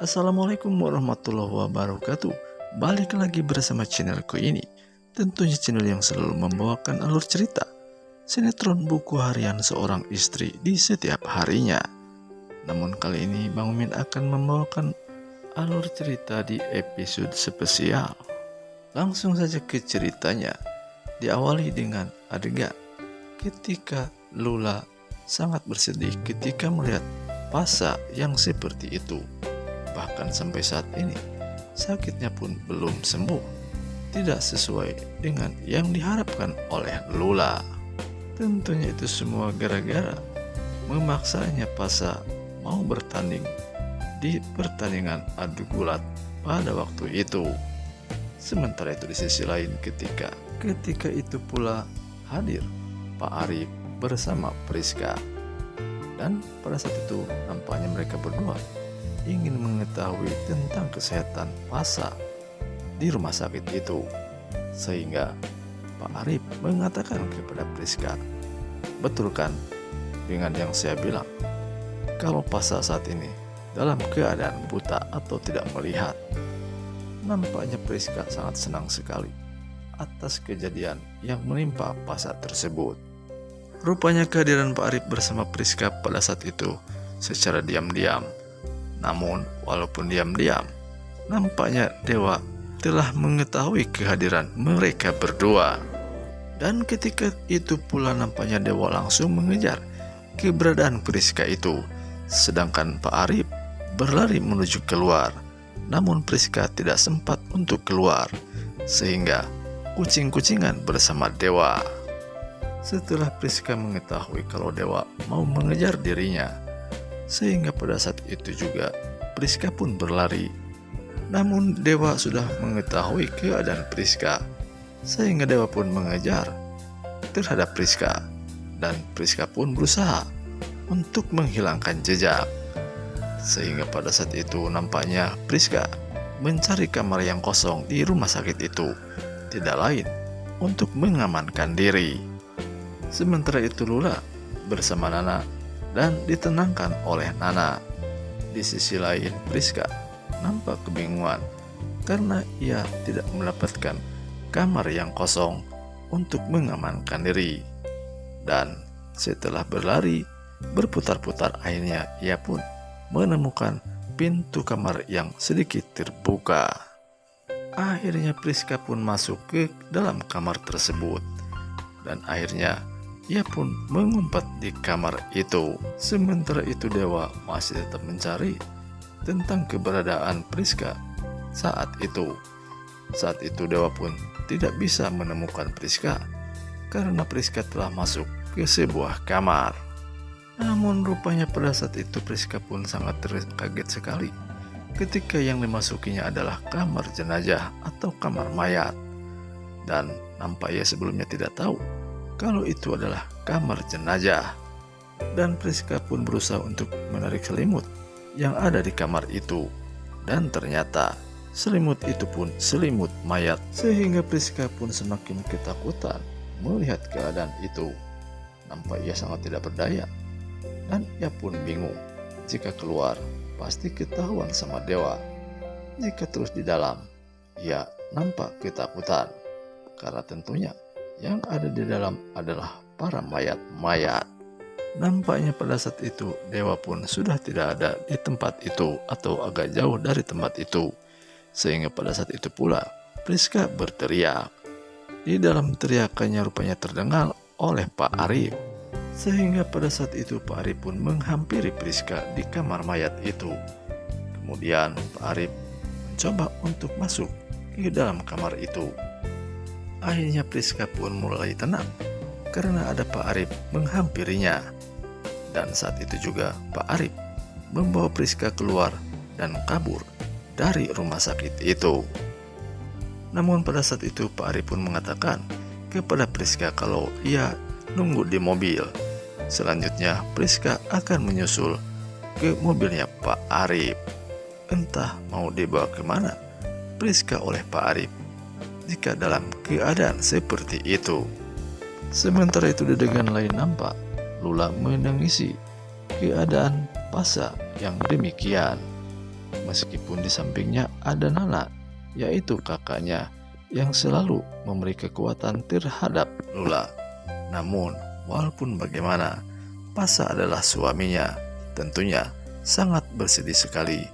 Assalamualaikum warahmatullahi wabarakatuh. Balik lagi bersama channelku ini. Tentunya channel yang selalu membawakan alur cerita sinetron buku harian seorang istri di setiap harinya. Namun kali ini Bang Mimin akan membawakan alur cerita di episode spesial. Langsung saja ke ceritanya. Diawali dengan adegan ketika Lula sangat bersedih ketika melihat Pasha yang seperti itu. Bahkan sampai saat ini sakitnya pun belum sembuh, tidak sesuai dengan yang diharapkan oleh Lula. Tentunya itu semua gara-gara memaksanya Pasha mau bertanding di pertandingan adu gulat pada waktu itu. Sementara itu di sisi lain ketika itu pula hadir Pak Arif bersama Priska. Dan pada saat itu nampaknya mereka berdua ingin mengetahui tentang kesehatan Pasha di rumah sakit itu. Sehingga Pak Arif mengatakan kepada Priska, "Betul kan dengan yang saya bilang, kalau Pasha saat ini dalam keadaan buta atau tidak melihat?" Nampaknya Priska sangat senang sekali atas kejadian yang menimpa Pasha tersebut. Rupanya kehadiran Pak Arif bersama Priska pada saat itu secara diam-diam. Namun walaupun diam-diam, nampaknya Dewa telah mengetahui kehadiran mereka berdua. Dan ketika itu pula nampaknya Dewa langsung mengejar keberadaan Priska itu. Sedangkan Pak Arif berlari menuju keluar. Namun Priska tidak sempat untuk keluar, sehingga kucing-kucingan bersama Dewa. Setelah Priska mengetahui kalau Dewa mau mengejar dirinya, sehingga pada saat itu juga Priska pun berlari. Namun Dewa sudah mengetahui keadaan Priska, sehingga Dewa pun mengejar terhadap Priska. Dan Priska pun berusaha untuk menghilangkan jejak. Sehingga pada saat itu nampaknya Priska mencari kamar yang kosong di rumah sakit itu, tidak lain untuk mengamankan diri. Sementara itu Lula bersama Nana dan ditenangkan oleh Nana. Di sisi lain Priska nampak kebingungan karena ia tidak mendapatkan kamar yang kosong untuk mengamankan diri. Dan setelah berlari berputar-putar akhirnya ia pun menemukan pintu kamar yang sedikit terbuka. Akhirnya Priska pun masuk ke dalam kamar tersebut. Dan akhirnya ia pun mengumpat di kamar itu. Sementara itu Dewa masih tetap mencari tentang keberadaan Priska saat itu. Saat itu Dewa pun tidak bisa menemukan Priska karena Priska telah masuk ke sebuah kamar. Namun rupanya pada saat itu Priska pun sangat terkaget sekali ketika yang dimasukinya adalah kamar jenazah atau kamar mayat. Dan nampaknya sebelumnya tidak tahu kalau itu adalah kamar jenazah. Dan Priska pun berusaha untuk menarik selimut yang ada di kamar itu. Dan ternyata selimut itu pun selimut mayat. Sehingga Priska pun semakin ketakutan melihat keadaan itu. Nampak ia sangat tidak berdaya. Dan ia pun bingung, jika keluar pasti ketahuan sama Dewa. Jika terus di dalam, ia nampak ketakutan. Karena tentunya yang ada di dalam adalah para mayat-mayat. Nampaknya pada saat itu Dewa pun sudah tidak ada di tempat itu atau agak jauh dari tempat itu. Sehingga pada saat itu pula Priska berteriak. Di dalam teriakannya rupanya terdengar oleh Pak Arif. Sehingga pada saat itu Pak Arif pun menghampiri Priska di kamar mayat itu. Kemudian Pak Arif mencoba untuk masuk ke dalam kamar itu. Akhirnya Priska pun mulai tenang karena ada Pak Arif menghampirinya. Dan saat itu juga Pak Arif membawa Priska keluar dan kabur dari rumah sakit itu. Namun pada saat itu Pak Arif pun mengatakan kepada Priska kalau ia nunggu di mobil. Selanjutnya Priska akan menyusul ke mobilnya Pak Arif. Entah mau dibawa kemana Priska oleh Pak Arif jika dalam keadaan seperti itu. Sementara itu di adegan lain nampak Lula menangisi keadaan Pasha yang demikian. Meskipun di sampingnya ada Nana, yaitu kakaknya yang selalu memberi kekuatan terhadap Lula. Namun, walaupun bagaimana, Pasa adalah suaminya. Tentunya sangat bersedih sekali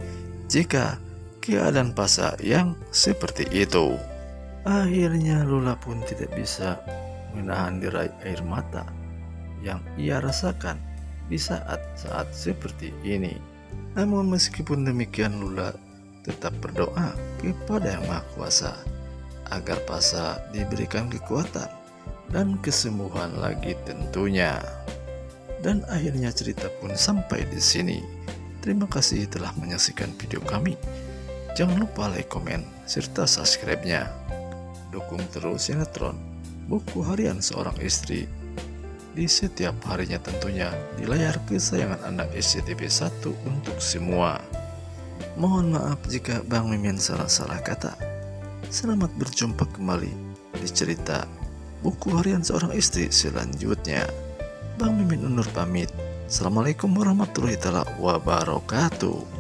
jika keadaan Pasa yang seperti itu. Akhirnya Lula pun tidak bisa menahan derai air mata yang ia rasakan di saat-saat seperti ini. Namun meskipun demikian, Lula tetap berdoa kepada Yang Maha Kuasa agar Pasa diberikan kekuatan dan kesembuhan lagi tentunya. Dan akhirnya cerita pun sampai di sini. Terima kasih telah menyaksikan video kami. Jangan lupa like, komen, serta subscribe-nya. Dukung terus sinetron Buku Harian Seorang Istri di setiap harinya tentunya di layar kesayangan Anda SCTV 1 untuk semua. Mohon maaf jika Bang Mimin salah-salah kata. Selamat berjumpa kembali di cerita Buku Harian Seorang Istri selanjutnya. Bang Mimin undur pamit. Assalamualaikum warahmatullahi wabarakatuh.